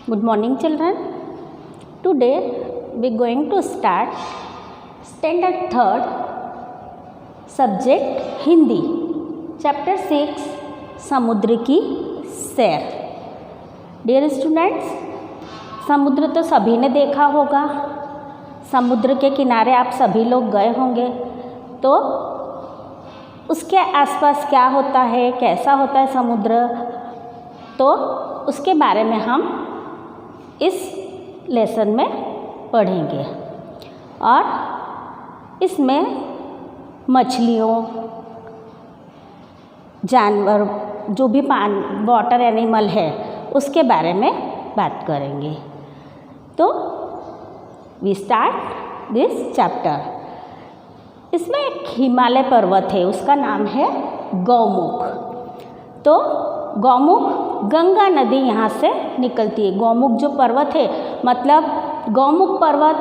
Good morning, children. Today we are going to start standard 3rd subject Hindi chapter 6 समुद्र की सैर। Dear students, समुद्र तो सभी ने देखा होगा। समुद्र के किनारे आप सभी लोग गए होंगे, तो उसके आसपास क्या होता है, कैसा होता है समुद्र, तो उसके बारे में हम इस लेसन में पढ़ेंगे। और इसमें मछलियों, जानवर, जो भी वाटर एनिमल है उसके बारे में बात करेंगे। तो वी स्टार्ट दिस चैप्टर। इसमें एक हिमालय पर्वत है, उसका नाम है गौमुख। तो गौमुख गंगा नदी यहाँ से निकलती है। गौमुख जो पर्वत है, मतलब गौमुख पर्वत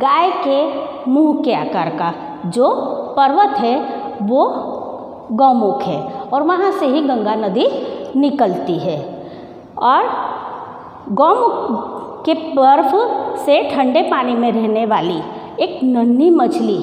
गाय के मुंह के आकार का जो पर्वत है वो गौमुख है, और वहाँ से ही गंगा नदी निकलती है। और गौमुख के बर्फ से ठंडे पानी में रहने वाली एक नन्ही मछली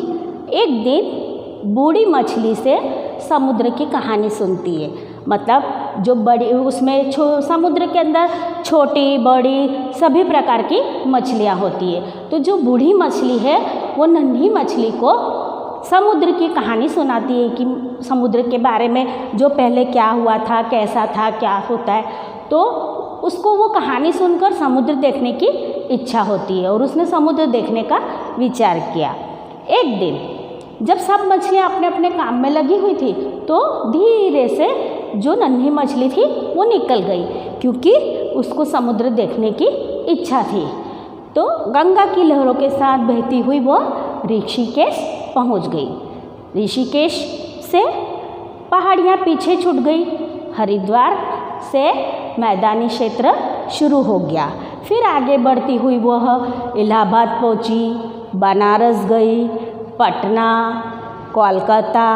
एक दिन बूढ़ी मछली से समुद्र की कहानी सुनती है। मतलब जो बड़ी, उसमें समुद्र के अंदर छोटी बड़ी सभी प्रकार की मछलियाँ होती है। तो जो बूढ़ी मछली है वो नन्ही मछली को समुद्र की कहानी सुनाती है कि समुद्र के बारे में, जो पहले क्या हुआ था, कैसा था, क्या होता है। तो उसको वो कहानी सुनकर समुद्र देखने की इच्छा होती है और उसने समुद्र देखने का विचार किया। एक दिन जब सब मछलियाँ अपने अपने काम में लगी हुई थी, तो धीरे से जो नन्ही मछली थी वो निकल गई, क्योंकि उसको समुद्र देखने की इच्छा थी। तो गंगा की लहरों के साथ बहती हुई वो ऋषिकेश पहुंच गई। ऋषिकेश से पहाड़ियाँ पीछे छूट गई। हरिद्वार से मैदानी क्षेत्र शुरू हो गया। फिर आगे बढ़ती हुई वह इलाहाबाद पहुंची, बनारस गई, पटना, कोलकाता,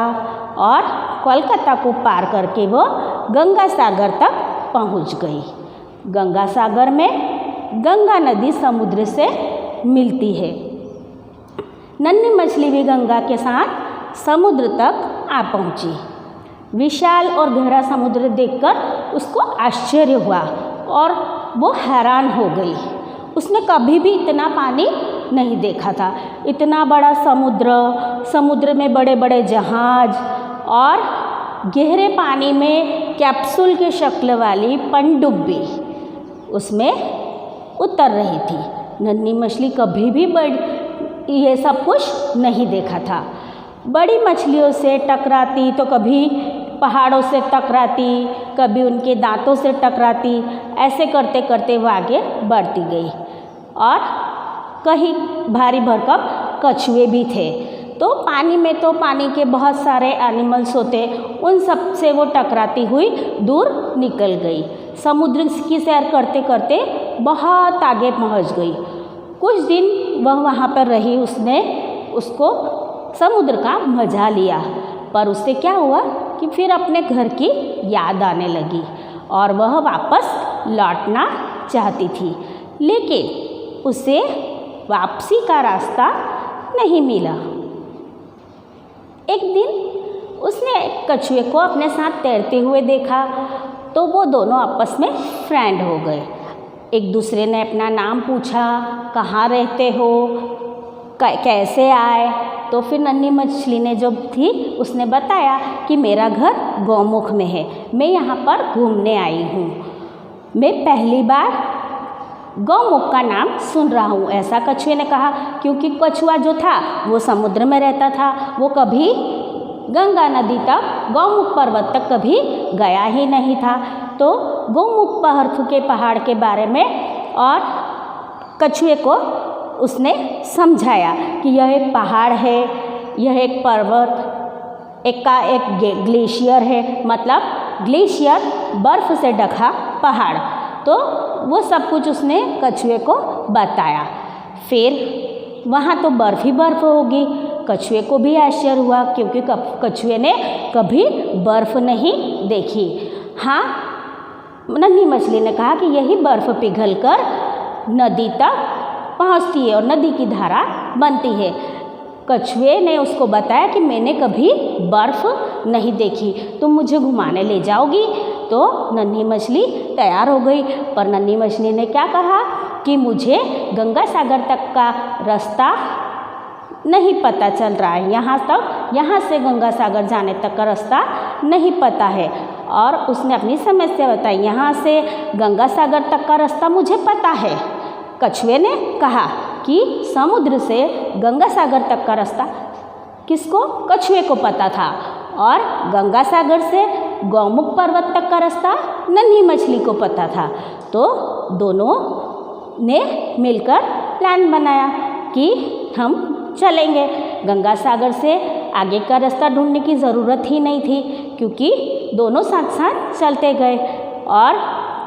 और कोलकाता को पार करके वो गंगा सागर तक पहुंच गई। गंगा सागर में गंगा नदी समुद्र से मिलती है। नन्ही मछली भी गंगा के साथ समुद्र तक आ पहुंची। विशाल और गहरा समुद्र देखकर उसको आश्चर्य हुआ और वो हैरान हो गई। उसने कभी भी इतना पानी नहीं देखा था। इतना बड़ा समुद्र, समुद्र में बड़े बड़े जहाज और गहरे पानी में कैप्सूल के शक्ल वाली पनडुब्बी उसमें उतर रही थी। नन्ही मछली कभी भी ये सब कुछ नहीं देखा था। बड़ी मछलियों से टकराती तो कभी पहाड़ों से टकराती, कभी उनके दांतों से टकराती। ऐसे करते करते वो आगे बढ़ती गई। और कहीं भारी भरकम कछुए भी थे। तो पानी में तो पानी के बहुत सारे एनिमल्स होते, उन सब से वो टकराती हुई दूर निकल गई। समुद्र की सैर करते करते बहुत आगे पहुंच गई। कुछ दिन वह वहाँ पर रही। उसको समुद्र का मज़ा लिया, पर उससे क्या हुआ कि फिर अपने घर की याद आने लगी और वह वापस लौटना चाहती थी, लेकिन उसे वापसी का रास्ता नहीं मिला। एक दिन उसने कछुए को अपने साथ तैरते हुए देखा, तो वो दोनों आपस में फ्रेंड हो गए। एक दूसरे ने अपना नाम पूछा, कहाँ रहते हो, कैसे आए। तो फिर नन्ही मछली ने जो थी उसने बताया कि मेरा घर गौमुख में है, मैं यहाँ पर घूमने आई हूँ, मैं पहली बार गौमुख का नाम सुन रहा हूँ। ऐसा कछुए ने कहा, क्योंकि कछुआ जो था वो समुद्र में रहता था, वो कभी गंगा नदी तक, गौमुख पर्वत तक कभी गया ही नहीं था। तो गौमुख पर्वत के पहाड़ के बारे में और कछुए को उसने समझाया कि यह एक पहाड़ है, यह एक पर्वत, एक ग्लेशियर है, मतलब ग्लेशियर बर्फ़ से ढका पहाड़। तो वो सब कुछ उसने कछुए को बताया। फिर वहाँ तो बर्फ़ ही बर्फ़ होगी। कछुए को भी आश्चर्य हुआ, क्योंकि कछुए ने कभी बर्फ़ नहीं देखी। हाँ, नन्ही मछली ने कहा कि यही बर्फ़ पिघलकर नदी तक पहुंचती है और नदी की धारा बनती है। कछुए ने उसको बताया कि मैंने कभी बर्फ़ नहीं देखी, तुम मुझे घुमाने ले जाओगी? तो नन्ही मछली तैयार हो गई, पर नन्ही मछली ने क्या कहा कि मुझे गंगा सागर तक का रास्ता नहीं पता चल रहा है, यहाँ से गंगा सागर जाने तक का रास्ता नहीं पता है। और उसने अपनी समस्या बताई, यहाँ से गंगा सागर तक का रास्ता मुझे पता है। कछुए ने कहा कि समुद्र से गंगा सागर तक का रास्ता किसको? कछुए को पता था। और गंगा सागर से गौमुख पर्वत तक का रास्ता नन्ही मछली को पता था। तो दोनों ने मिलकर प्लान बनाया कि हम चलेंगे। गंगा सागर से आगे का रास्ता ढूंढने की ज़रूरत ही नहीं थी, क्योंकि दोनों साथ साथ चलते गए। और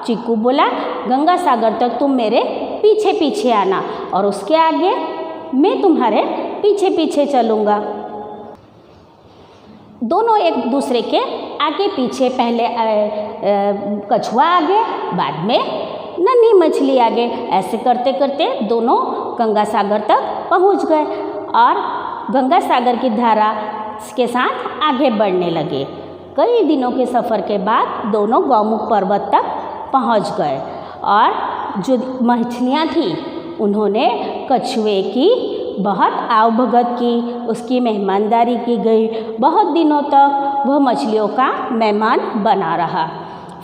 चीकू बोला, गंगा सागर तक तुम मेरे पीछे पीछे आना और उसके आगे मैं तुम्हारे पीछे पीछे चलूँगा। दोनों एक दूसरे के आगे पीछे, पहले कछुआ आगे, बाद में नन्ही मछली आगे। ऐसे करते करते दोनों गंगा सागर तक पहुंच गए और गंगा सागर की धारा के साथ आगे बढ़ने लगे। कई दिनों के सफ़र के बाद दोनों गौमुख पर्वत तक पहुंच गए और जो मछलियाँ थीं उन्होंने कछुए की बहुत आवभगत की, उसकी मेहमानदारी की गई। बहुत दिनों तक वह मछलियों का मेहमान बना रहा।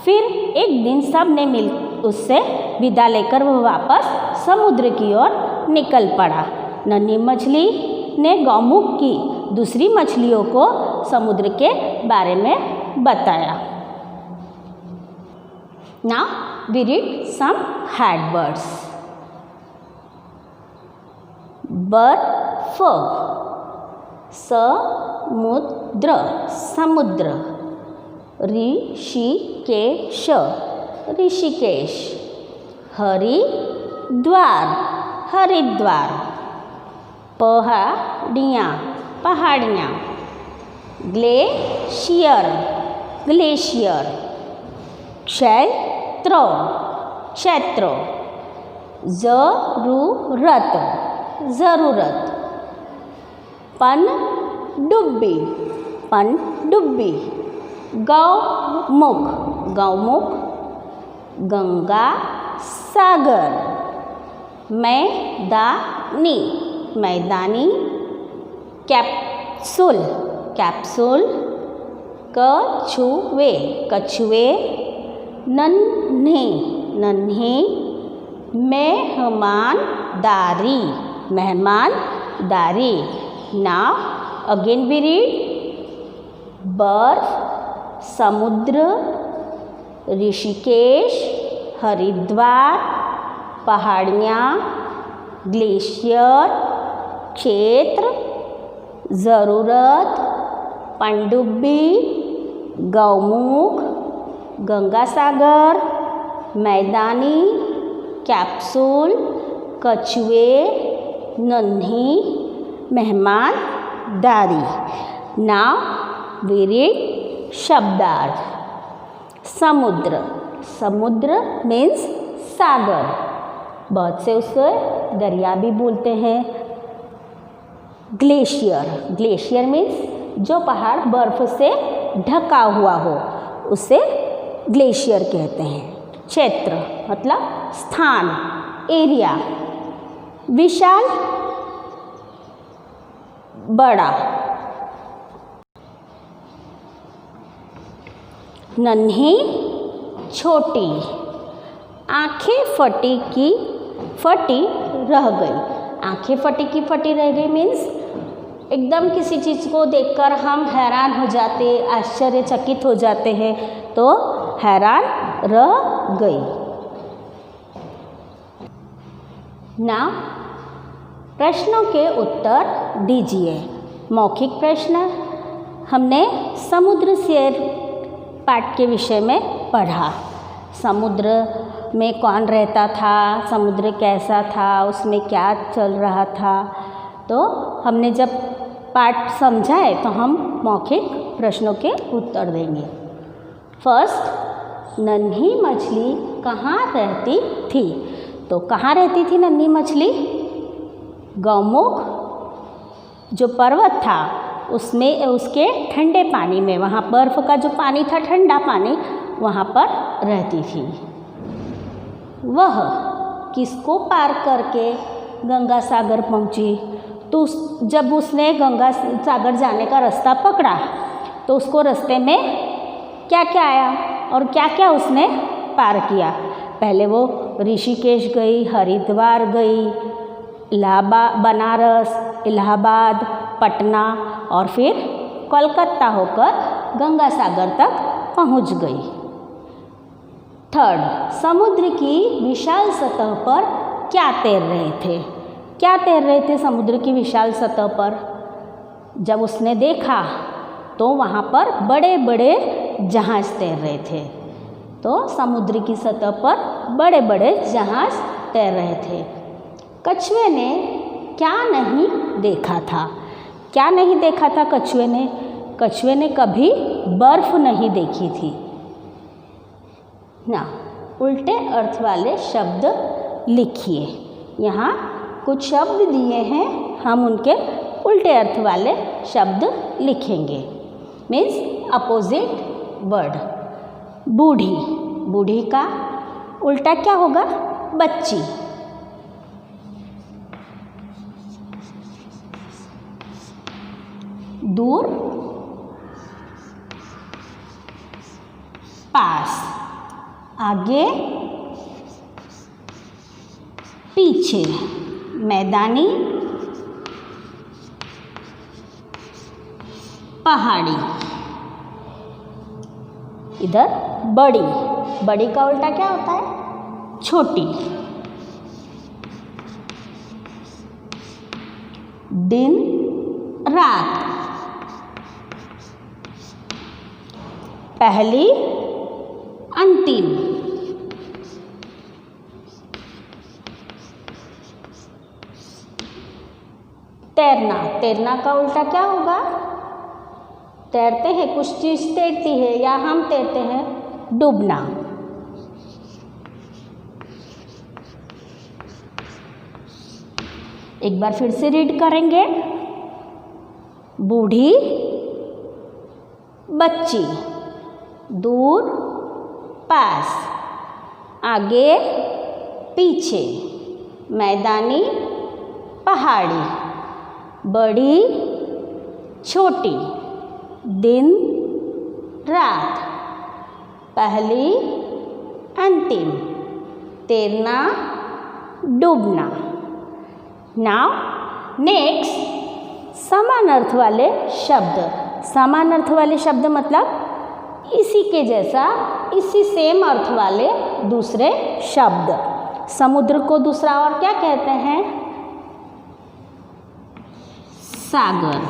फिर एक दिन सब ने मिल उससे विदा लेकर वह वापस समुद्र की ओर निकल पड़ा। नन्ही मछली ने गौमुख की दूसरी मछलियों को समुद्र के बारे में बताया। Now we read some hard words. बर्फ, समुद्र, समुद्र। ऋषिकेश, ऋषिकेश। हरिद्वार, हरिद्वार। पहाड़ियाँ, पहाड़ियाँ। Glacier, glacier. क्षेत्र, क्षेत्र। ज़रूरत, ज़रूरत। पनडुब्बी, पनडुब्बी। गौमुख, गौमुख। गंगा सागर। मैदानी, मैदानी। Capsule, capsule. कछुए, कछुए। नन्हे, नन्हे। मेहमानदारी, मेहमानदारी। नाउ अगेन वी रीड बर्फ, समुद्र, ऋषिकेश, हरिद्वार, पहाड़ियाँ, ग्लेशियर, क्षेत्र, ज़रूरत, पनडुब्बी, गौमुख, गंगा सागर, मैदानी, कैप्सूल, कछुए, नन्ही, मेहमानदारी। नाउ वी रीड शब्दार्थ। समुद्र, समुद्र मीन्स सागर। बहुत से उसे दरिया भी बोलते हैं। ग्लेशियर, ग्लेशियर मीन्स जो पहाड़ बर्फ से ढका हुआ हो उसे ग्लेशियर कहते हैं। क्षेत्र मतलब स्थान, एरिया। विशाल, बड़ा। नन्ही, छोटी। आंखें फटी की फटी रह गई। आंखें फटी की फटी रह गई मीन्स एकदम किसी चीज़ को देखकर हम हैरान हो जाते, आश्चर्यचकित हो जाते हैं, तो हैरान रह गई। नाउ प्रश्नों के उत्तर दीजिए। मौखिक प्रश्न। हमने समुद्र शेर पाठ के विषय में पढ़ा। समुद्र में कौन रहता था, समुद्र कैसा था, उसमें क्या चल रहा था। तो हमने जब पाठ समझाए तो हम मौखिक प्रश्नों के उत्तर देंगे। फर्स्ट, नन्ही मछली कहाँ रहती थी? तो कहाँ रहती थी नन्ही मछली? गौमुख जो पर्वत था उसमें, उसके ठंडे पानी में, वहाँ बर्फ़ का जो पानी था, ठंडा पानी, वहाँ पर रहती थी। वह किसको पार करके गंगा सागर पहुँची? तो जब उसने गंगा सागर जाने का रास्ता पकड़ा तो उसको रास्ते में क्या क्या आया और क्या क्या उसने पार किया? पहले वो ऋषिकेश गई, हरिद्वार गई, बनारस, इलाहाबाद, पटना और फिर कोलकाता होकर गंगा सागर तक पहुंच गई। थर्ड, समुद्र की विशाल सतह पर क्या तैर रहे थे? क्या तैर रहे थे समुद्र की विशाल सतह पर? जब उसने देखा तो वहाँ पर बड़े बड़े जहाज़ तैर रहे थे। तो समुद्र की सतह पर बड़े बड़े जहाज़ तैर रहे थे। कछुए ने क्या नहीं देखा था? क्या नहीं देखा था कछुए ने? कछुए ने कभी बर्फ़ नहीं देखी थी ना। उल्टे अर्थ वाले शब्द लिखिए। यहाँ कुछ शब्द दिए हैं, हम उनके उल्टे अर्थ वाले शब्द लिखेंगे। Means opposite word. बूढ़ी, बूढ़ी का उल्टा क्या होगा? बच्ची। दूर, पास, आगे, पीछे, मैदानी, पहाड़ी। इधर बड़ी, बड़ी का उल्टा क्या होता है? छोटी। दिन, रात, पहली, अंतिम। तैरना, तैरना का उल्टा क्या होगा? तैरते हैं, कुछ चीज़ तैरती है या हम तैरते हैं, डूबना। एक बार फिर से रीड करेंगे। बूढ़ी, बच्ची, दूर, पास, आगे, पीछे, मैदानी, पहाड़ी, बड़ी, छोटी, दिन, रात, पहली, अंतिम, तैरना, डूबना। नाउ नेक्स्ट, समान अर्थ वाले शब्द। समान अर्थ वाले शब्द मतलब इसी के जैसा, इसी सेम अर्थ वाले दूसरे शब्द। समुद्र को दूसरा और क्या कहते हैं? सागर,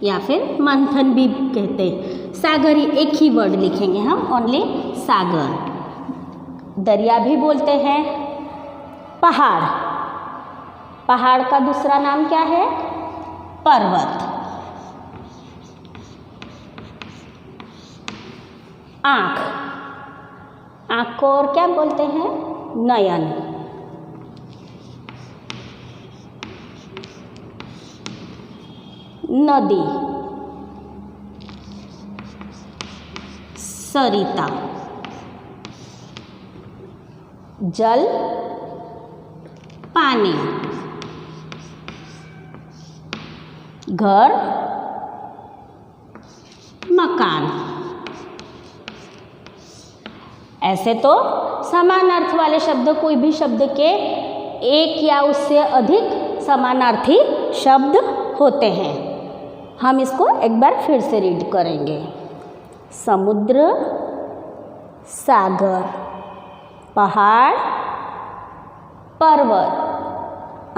या फिर मंथन भी कहते हैं। सागर ही एक ही वर्ड लिखेंगे हम, ओनली सागर। दरिया भी बोलते हैं। पहाड़, पहाड़ का दूसरा नाम क्या है? पर्वत। आँख, आँख को और क्या बोलते हैं? नयन। नदी, सरिता। जल, पानी। घर, मकान। ऐसे तो समान अर्थ वाले शब्द, कोई भी शब्द के एक या उससे अधिक समानार्थी शब्द होते हैं। हम इसको एक बार फिर से रीड करेंगे। समुद्र, सागर, पहाड़, पर्वत,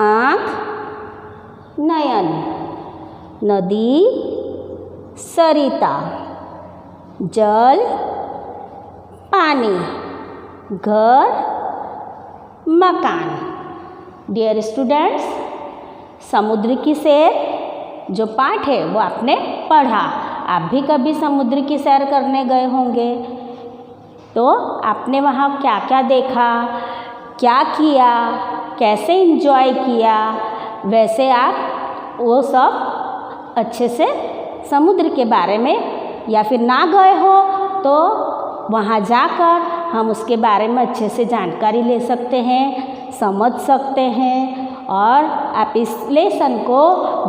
आँख, नयन, नदी, सरिता, जल, पानी, घर, मकान। डियर स्टूडेंट्स, समुद्र की सैर जो पाठ है वो आपने पढ़ा। आप भी कभी समुद्र की सैर करने गए होंगे, तो आपने वहाँ क्या क्या देखा, क्या किया, कैसे एंजॉय किया, वैसे आप वो सब अच्छे से समुद्र के बारे में, या फिर ना गए हो तो वहाँ जाकर हम उसके बारे में अच्छे से जानकारी ले सकते हैं, समझ सकते हैं। और आप इस लेसन को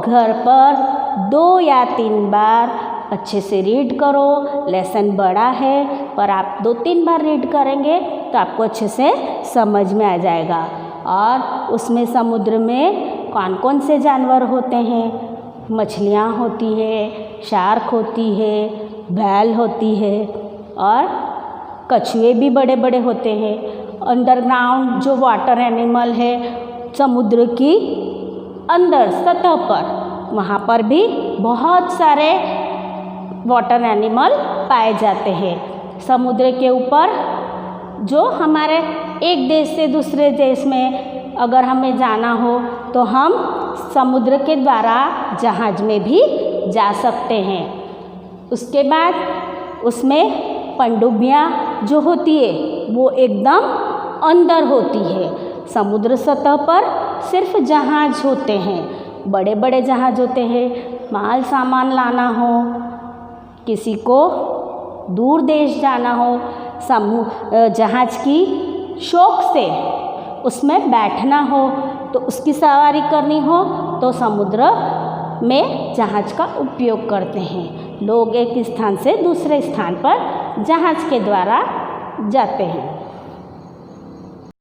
घर पर 2 या 3 बार अच्छे से रीड करो। लेसन बड़ा है पर आप 2-3 बार रीड करेंगे तो आपको अच्छे से समझ में आ जाएगा। और उसमें समुद्र में कौन कौन से जानवर होते हैं, मछलियाँ होती है, शार्क होती है, व्हेल होती है, और कछुए भी बड़े बड़े होते हैं। अंडरग्राउंड जो वाटर एनिमल है, समुद्र की अंदर सतह पर, वहाँ पर भी बहुत सारे वाटर एनिमल पाए जाते हैं। समुद्र के ऊपर जो हमारे एक देश से दूसरे देश में अगर हमें जाना हो तो हम समुद्र के द्वारा जहाज में भी जा सकते हैं। उसके बाद उसमें पनडुब्बियाँ जो होती है वो एकदम अंदर होती है। समुद्र सतह पर सिर्फ जहाज होते हैं, बड़े बड़े जहाज होते हैं। माल सामान लाना हो, किसी को दूर देश जाना हो, जहाज की शौक से उसमें बैठना हो, तो उसकी सवारी करनी हो तो समुद्र में जहाज का उपयोग करते हैं। लोग एक स्थान से दूसरे स्थान पर जहाज के द्वारा जाते हैं।